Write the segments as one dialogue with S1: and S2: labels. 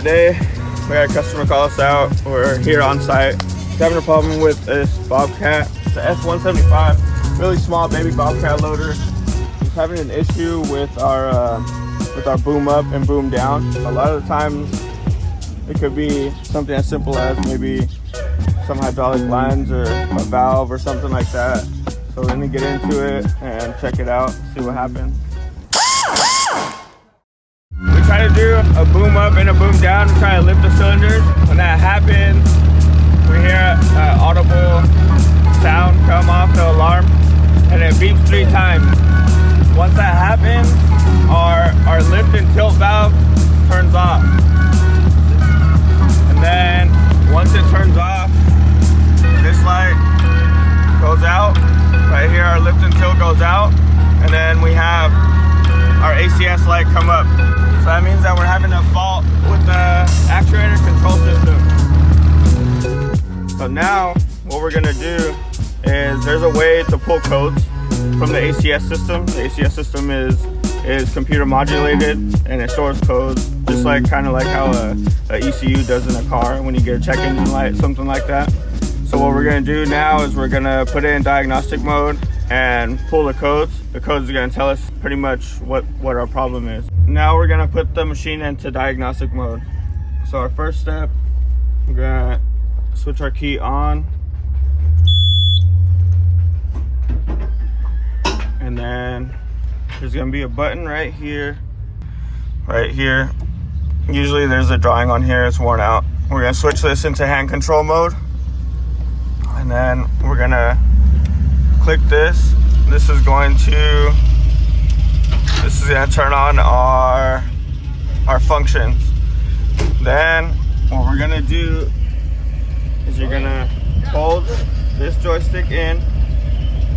S1: Today we had a customer call us out. We're here on site. He's having a problem with this BobCat. It's an S175, really small baby BobCat loader. He's having an issue with our boom up and boom down. A lot of the times it could be something as simple as maybe some hydraulic lines or a valve or something like that. So we're gonna get into it and check it out, see what happens. We try to do a boom up and a boom down. We try to lift the cylinders. When that happens, we hear an audible sound come off the alarm, and it beeps 3 times. Once that happens, our lift and tilt valve turns off. And then once it turns off, this light goes out. Right here, our lift and tilt goes out. And then we have our ACS light come up. So that means that we're having a fault with the actuator control system. So now what we're gonna do is there's a way to pull codes from the ACS system. The ACS system is computer modulated and it stores codes, just like kind of like how a ECU does in a car when you get a check engine light, something like that. So what we're gonna do now is we're gonna put it in diagnostic mode and pull the codes. The codes are gonna tell us pretty much what our problem is. Now we're gonna put the machine into diagnostic mode. So our first step, we're gonna switch our key on. And then there's gonna be a button right here. Usually there's a drawing on here, it's worn out. We're gonna switch this into hand control mode. And then we're gonna click this. This is gonna turn on our functions. Then what we're gonna do is you're gonna hold this joystick in,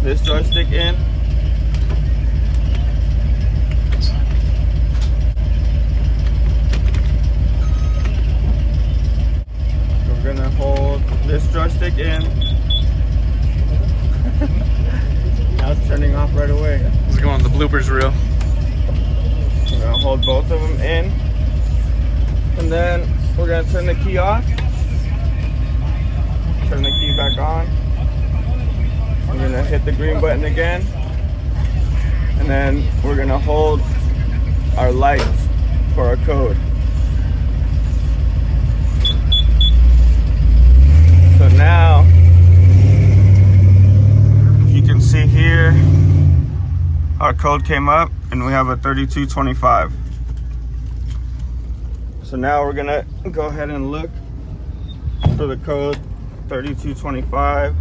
S1: this joystick in. We're gonna hold this joystick in. Now it's turning off right away.
S2: This is going on the bloopers reel.
S1: We're gonna hold both of them in, and then we're gonna turn the key off, turn the key back on. We're gonna hit the green button again, and then we're gonna hold our lights for our code. So now, you can see here, our code came up and we have a 3225. So now we're gonna go ahead and look for the code 3225.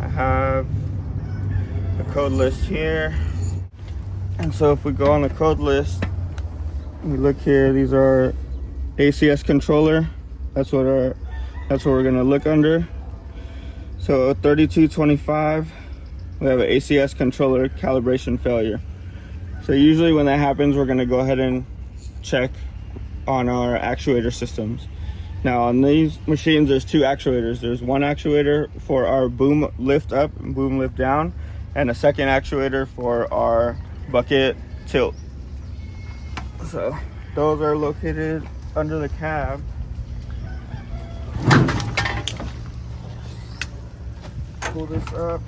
S1: I have the code list here. And so if we go on the code list, we look here, these are ACS controller. That's what we're gonna look under. So 3225, we have an ACS controller calibration failure. So usually when that happens, we're gonna go ahead and check on our actuator systems. Now on these machines, there's 2 actuators. There's one actuator for our boom lift up and boom lift down, and a second actuator for our bucket tilt. So those are located under the cab. Pull this up,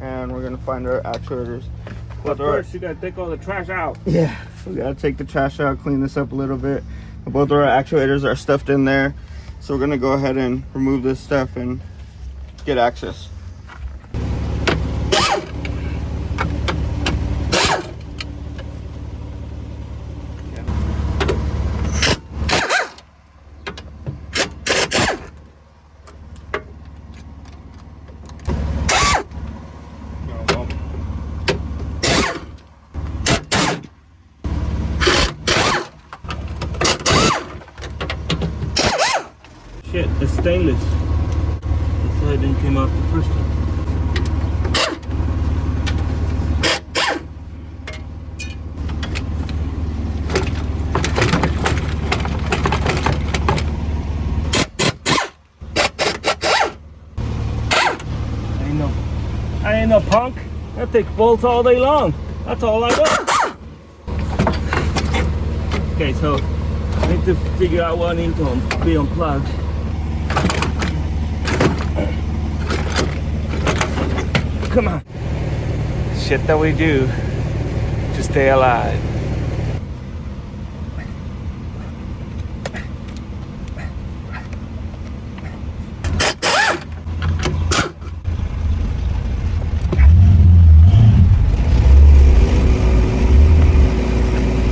S1: and we're gonna find our actuators.
S3: But first, you gotta take all the trash out.
S1: Yeah, we gotta take the trash out, clean this up a little bit. Both of our actuators are stuffed in there, so we're gonna go ahead and remove this stuff and get access.
S3: Shit, it's stainless. That's why it didn't come out the first time. I ain't no punk. I take bolts all day long. That's all I do. Okay, so I need to figure out what I need to be unplugged. Come on. Shit that we do to stay alive.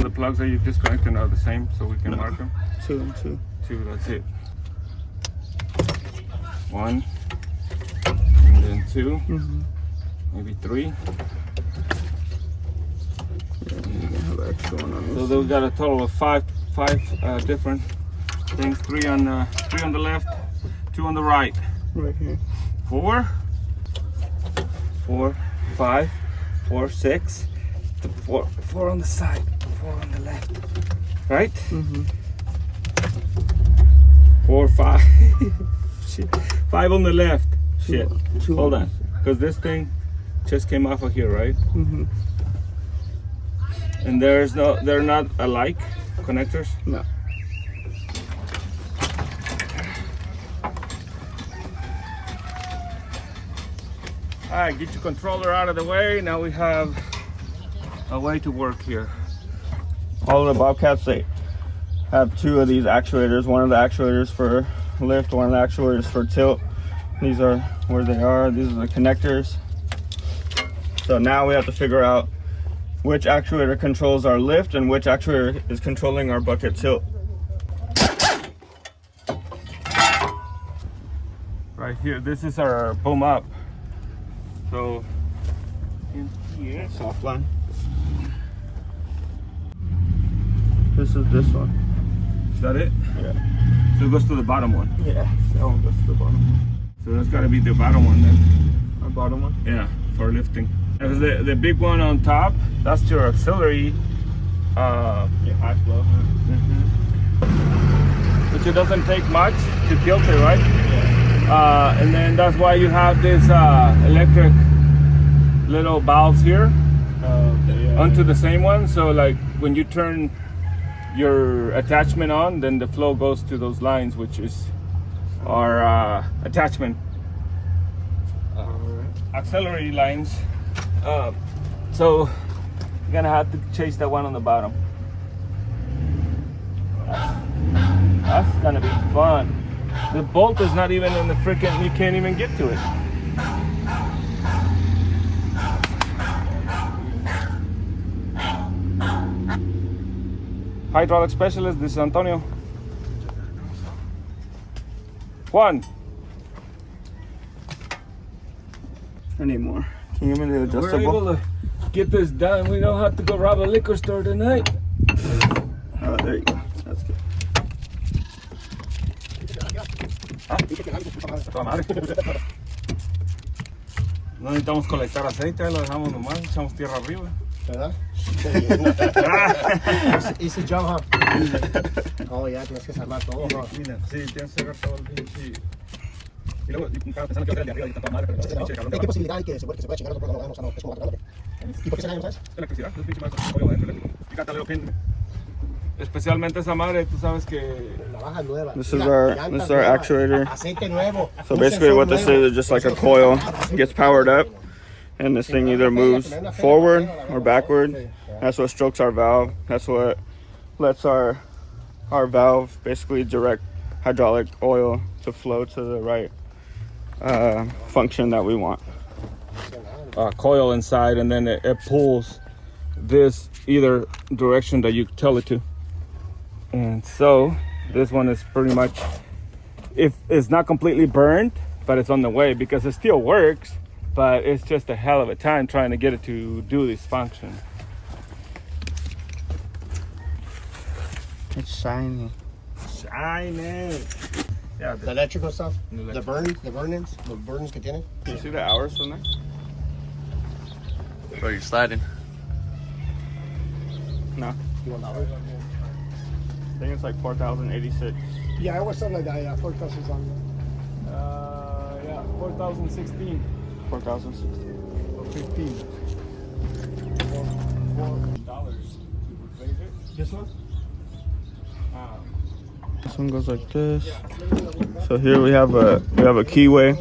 S3: The plugs that you disconnected are the same, so we can mark them.
S1: 2 and 2.
S3: 2, that's it. 1, and then 2, maybe 3.
S1: Yeah, you can have extra one on
S3: So
S1: this.
S3: then we got a total of five different things. 3 on the left, 2 on the right.
S1: Right here.
S3: 4, 5, 4, 6, 4 on the side, 4 on the left, right? 4, 5, shit, 5 on the left. Shit,
S1: Two
S3: hold
S1: on
S3: on, because this thing just came off of here, right? And they're not alike connectors.
S1: No.
S3: All right, get your controller out of the way. Now we have a way to work here.
S1: All of the BobCats, they have 2 of these actuators. One of the actuators for lift, one of the actuators for tilt. These are where they are. These are the connectors. So now we have to figure out which actuator controls our lift and which actuator is controlling our bucket tilt.
S3: Right here, this is our boom up. So in here,
S1: Soft line. This is this one.
S3: is that it?
S1: Yeah.
S3: So it goes to the bottom one.
S1: Yeah. That one goes to the bottom one.
S3: So that's got to be the bottom one then.
S1: Our bottom one.
S3: Yeah, for lifting. Because the big one on top, that's your auxiliary.
S1: Yeah, high flow.
S3: Which it doesn't take much to tilt it, right?
S1: Yeah.
S3: And then that's why you have this electric little valves here
S1: Okay, yeah.
S3: onto the same one. So like when you turn your attachment on, then the flow goes to those lines, which is our attachment auxiliary lines. So you're gonna have to chase that one on the bottom. That's gonna be fun. The bolt is not even in the freaking, you can't even get to it. Hydraulic specialist, this is Antonio. Juan.
S1: I need more. Can you give me the
S3: We're
S1: adjustable?
S3: able to get this done. We don't have to go rob a liquor store tonight.
S1: There you go. That's good.
S3: No necesitamos colectar aceite, lo dejamos nomás, echamos tierra arriba.
S2: ¿Verdad? Easy job, huh? Oh, ya tienes que salvar todo, ¿no?
S3: Sí, tienes que cerrar todo el pinche. Y luego, estaba pensando que era el de arriba y está toda madre, pero pinche cabrón.
S2: ¿Qué posibilidad hay que se puede chingar otro programa? O sea, no, es como grande. ¿Y por qué se cae, no sabes?
S3: Electricidad, es pinche más pollo adentro eléctrico. Y cántale pin. Especialmente esa madre, tú sabes que.
S2: Navaja nueva.
S1: This is our actuator.
S2: Aceite nuevo.
S1: So basically what this is just like a coil. It gets powered up and this thing either moves forward or backward. That's what strokes our valve. That's what lets our valve basically direct hydraulic oil to flow to the right function that we want.
S3: Coil inside, and then it pulls this either direction that you tell it to. And so this one is pretty much, if it's not completely burned, but it's on the way, because it still works, but it's just a hell of a time trying to get it to do this function.
S1: It's shiny.
S3: Shiny. Yeah,
S2: The electrical stuff, the burnings que tiene.
S1: Can you see the hours from there?
S4: Bro, you're sliding.
S1: No.
S2: You want hours?
S1: I think it's like 4,086.
S2: Yeah, I was something like that, yeah, 4,000 something.
S3: Yeah, 4,016
S1: 4,016.
S3: or 15. $4 to replace it.
S2: This one?
S1: one goes like this. So here we have a keyway.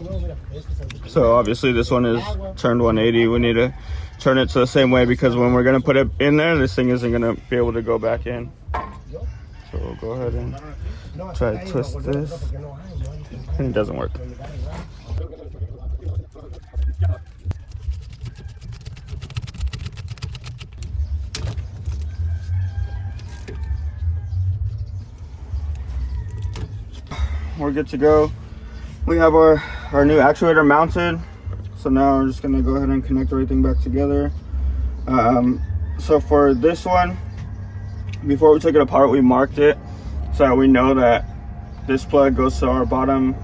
S1: So obviously this one is turned 180. We need to turn it to the same way because when we're gonna put it in there, this thing isn't gonna be able to go back in. So we'll go ahead and try to twist this, and it doesn't work. We're good to go. We have our new actuator mounted. So now we're just gonna go ahead and connect everything back together. So for this one, before we took it apart, we marked it so that we know that this plug goes to our bottom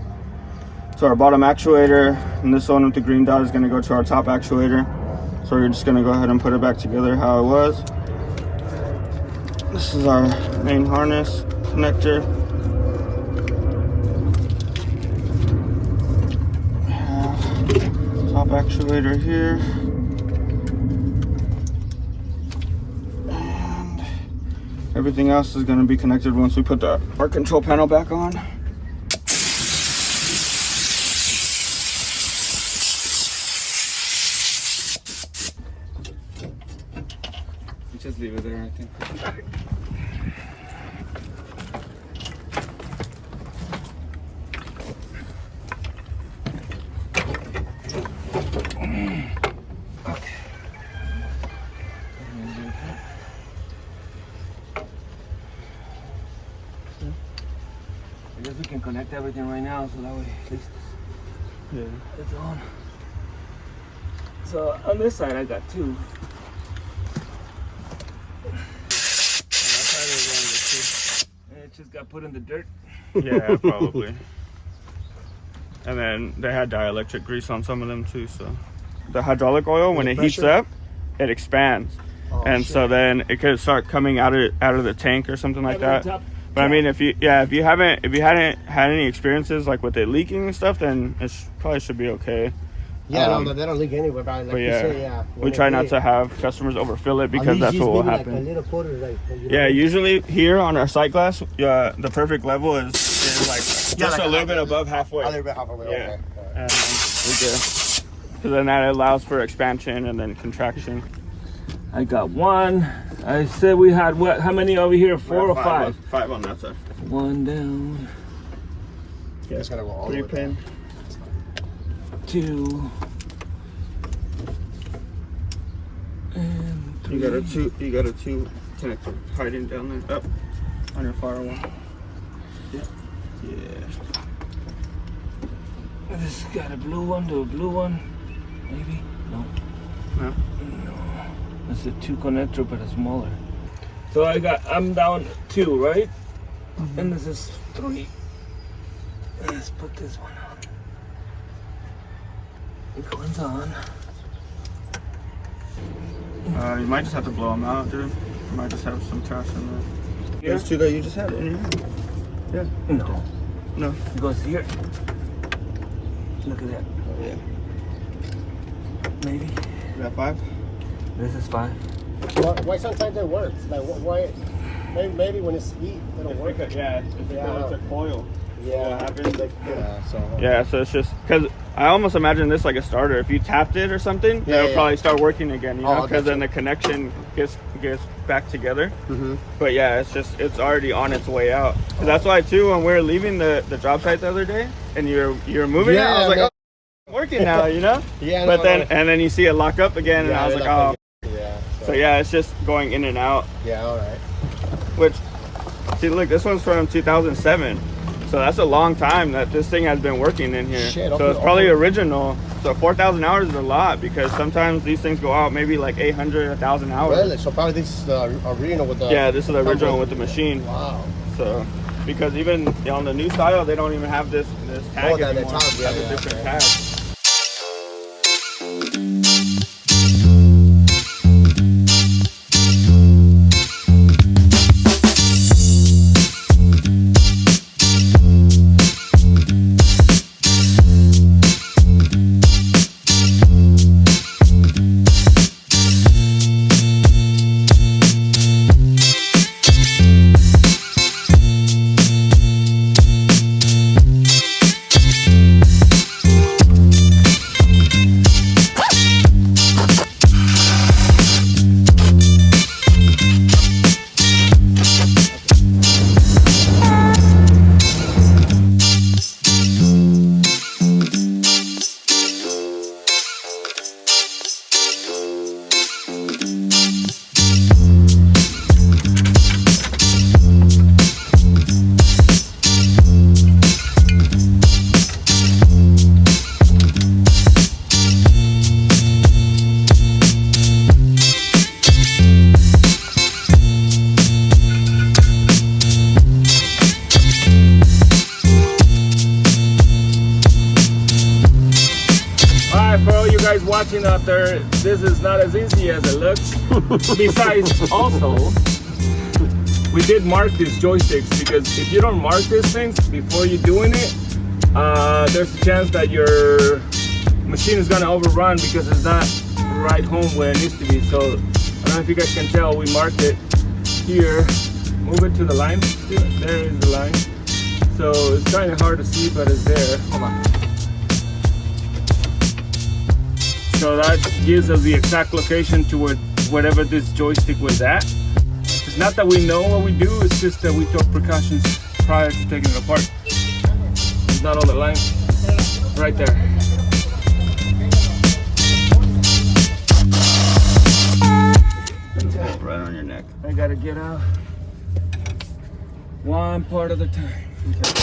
S1: actuator, and this one with the green dot is gonna go to our top actuator. So we're just gonna go ahead and put it back together how it was. This is our main harness connector. Top actuator here, and everything else is going to be connected once we put our control panel back on. Just leave it there, I think.
S3: I guess we can connect everything right now, so that way at least it's on. So on this side I got two. And that side is one of the two. And it just got put in the dirt.
S1: Yeah, probably. And then they had dielectric grease on some of them too, so. The hydraulic oil, when it heats up, it expands. And so then it could start coming out of the tank or something like that. But I mean, if you hadn't had any experiences like with it leaking and stuff, then it probably should be okay.
S2: Yeah, no, they don't leak anywhere. But like you say,
S1: we try not to have customers overfill it because that's what will happen.
S2: Like a little quarter, like,
S1: usually here on our sight glass, the perfect level is like just a little bit above halfway.
S2: A little bit halfway.
S1: Yeah.
S2: Okay.
S1: And because then that allows for expansion and then contraction.
S3: I got one. I said we had what? How many over here? 4 or 5?
S1: 5 on that side.
S3: One down.
S2: Yeah, it's gotta go all
S1: 3
S2: the way
S1: pin.
S3: 2. And 3.
S1: You got a 2 connector hiding down there. Up on your firewall. Yeah.
S3: This got a blue one. Do a blue one? Maybe. No.
S1: No.
S3: It's a 2 connector, but it's smaller. So I'm down 2, right? And this is 3. Let's put this one on. It goes on.
S1: You might just have to blow them out, dude. You might just have some trash in there. There's 2 that you just had in your hand. Yeah. No.
S3: It goes here. Look at that.
S1: Oh, yeah.
S3: Maybe.
S1: You got 5?
S3: This is 5.
S2: Why sometimes it works? Like why? Maybe when it's heat, it'll work.
S1: It's a coil.
S2: Yeah.
S1: What happens? So it's just because I almost imagine this like a starter. If you tapped it or something, it'll probably start working again. You know, because then the connection gets back together. But yeah, it's already on its way out. So that's why too, when we were leaving the job site the other day and you're moving it, I was like, oh, it's working now, you know.
S2: Yeah.
S1: But and then you see it lock up again, and I was like, oh.
S2: Yeah.
S1: So yeah, it's just going in and out.
S2: Yeah. All right.
S1: Which, see, look, this one's from 2007. So that's a long time that this thing has been working in here.
S2: Shit,
S1: so it's probably original. So 4,000 hours is a lot because sometimes these things go out maybe like 800, 1,000 hours.
S2: Really? So probably this is the original with the...
S1: Yeah, this is the original with the machine.
S2: Wow.
S1: So, because even on the new style, they don't even have this tag anymore.
S2: That tag,
S1: It has a different tag.
S3: guys watching out there, this is not as easy as it looks. Besides, also, we did mark these joysticks, because if you don't mark these things before you're doing it, there's a chance that your machine is gonna overrun because it's not right home where it needs to be. So I don't know if you guys can tell, we marked it here. Move it to the line. There is the line. So it's kind of hard to see, but it's there. Hold on. So that gives us the exact location to whatever this joystick was at. It's not that we know what we do, it's just that we took precautions prior to taking it apart. It's not on the line. Right there.
S1: Right on your neck.
S3: I gotta get out one part at a time. Okay.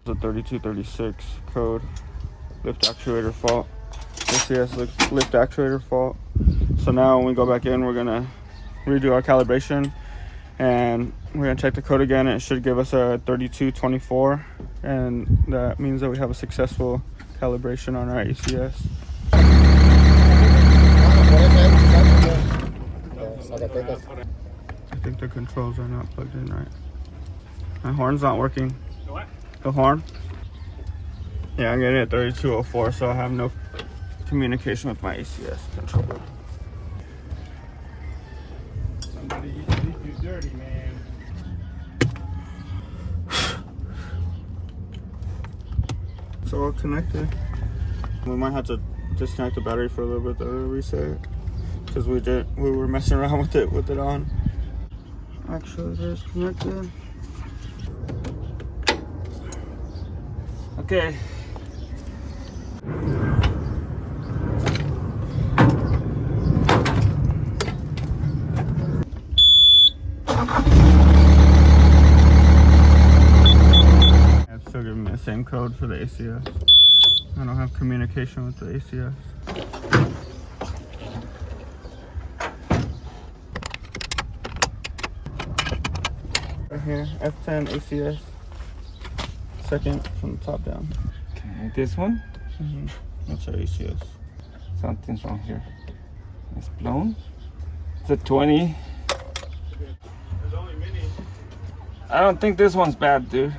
S1: The 3236 code, lift actuator fault, ACS lift actuator fault. So now when we go back in, we're gonna redo our calibration, and we're gonna check the code again, and it should give us a 3224, and that means that we have a successful calibration on our ACS. I think the controls are not plugged in right. My horn's not working. The horn? Yeah, I'm getting it at 3204, so I have no communication with my ACS controller.
S3: Somebody used to be too dirty, man.
S1: It's all connected. We might have to disconnect the battery for a little bit to reset, because we were messing around with it on. Actually, it's connected.
S3: Okay.
S1: It's still giving me the same code for the ACS. I don't have communication with the ACS. Right here, F10 ACS. Second from the top down.
S3: Okay, this one?
S1: Mm-hmm. That's our ACS.
S3: Something's wrong here. It's blown. It's a 20.
S1: There's only mini.
S3: I don't think this one's bad, dude.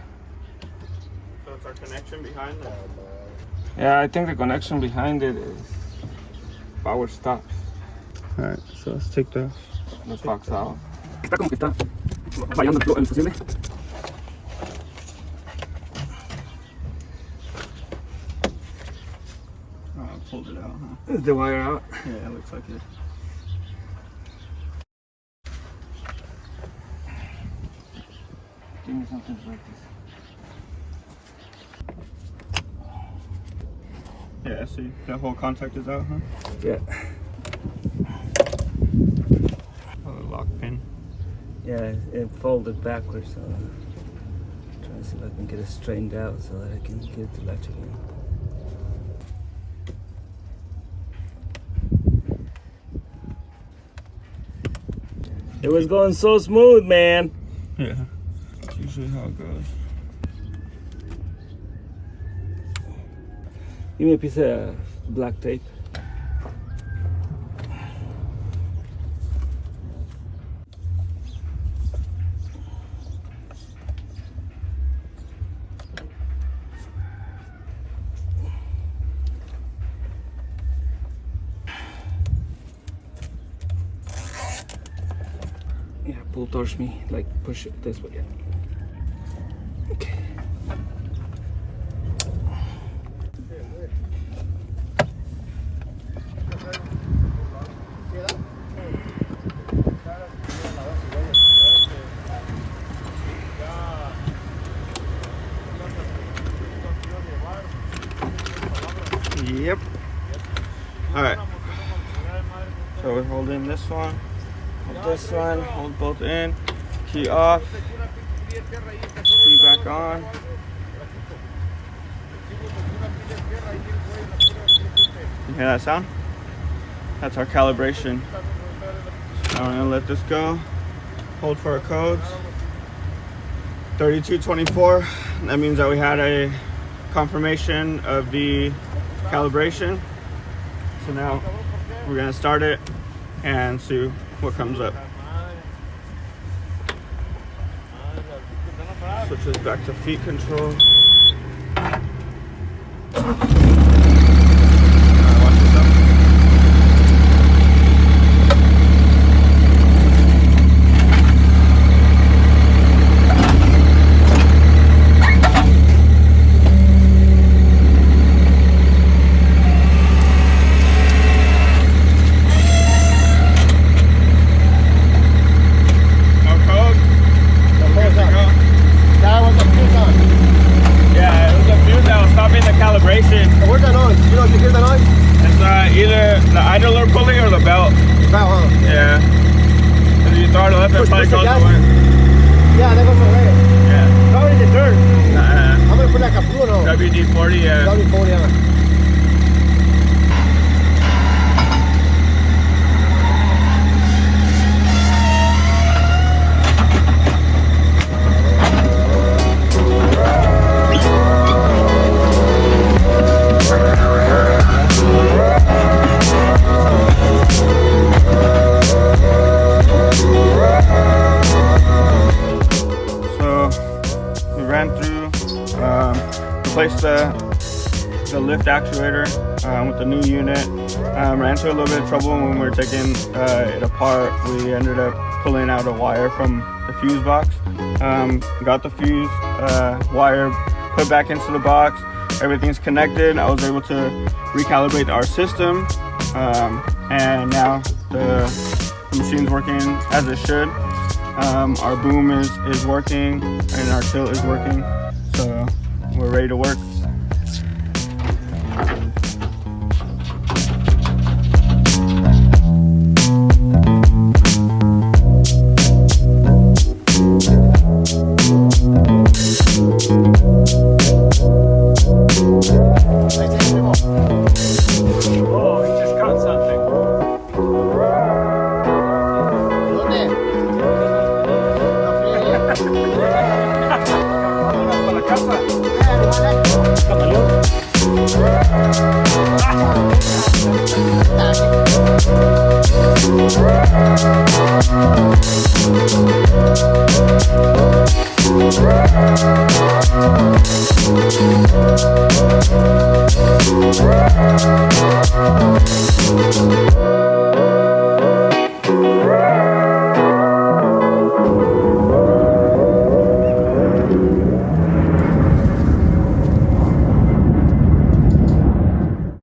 S1: So it's our connection behind that.
S3: Yeah, I think the connection behind it is power stops.
S1: Alright, so let's take the
S3: box out. Está como que está fallando el fusible.
S1: pulled it out, huh?
S3: Is the wire out?
S1: Yeah, it looks like it.
S3: Give me something like this.
S1: Yeah, see, that whole contact is out, huh?
S3: Yeah.
S1: Oh, the lock pin.
S3: Yeah, it folded backwards, so I'm trying to see if I can get it straightened out so that I can get it to latch again. It was going so smooth, man.
S1: Yeah, that's usually how it goes.
S3: Give me a piece of black tape. Yeah, pull towards me, like push it this way. Okay.
S1: Yep. Alright. So we're holding this one, hold this one, hold both in, key off, Key back on. You hear that sound? That's our calibration. So I'm gonna let this go. Hold for our codes. 3224. That means that we had a confirmation of the calibration. So now we're gonna start it and see what comes up. Switches back to feet control. Watch yourself. Either the idler pulley or the belt.
S2: The belt, huh?
S1: Yeah. If you throw it left, it probably goes away.
S2: Yeah, that goes away.
S1: Yeah.
S2: Probably in the dirt.
S1: Nah.
S2: I'm gonna put like a fluid on.
S1: WD-40, yeah.
S2: WD-40, yeah.
S1: Replaced the lift actuator with the new unit. Ran into a little bit of trouble when we were taking it apart. We ended up pulling out a wire from the fuse box. Got the fuse wire put back into the box. Everything's connected. I was able to recalibrate our system, and now the machine's working as it should. Our boom is working and our tilt is working, so we're ready to work.
S3: Oh, he just caught something.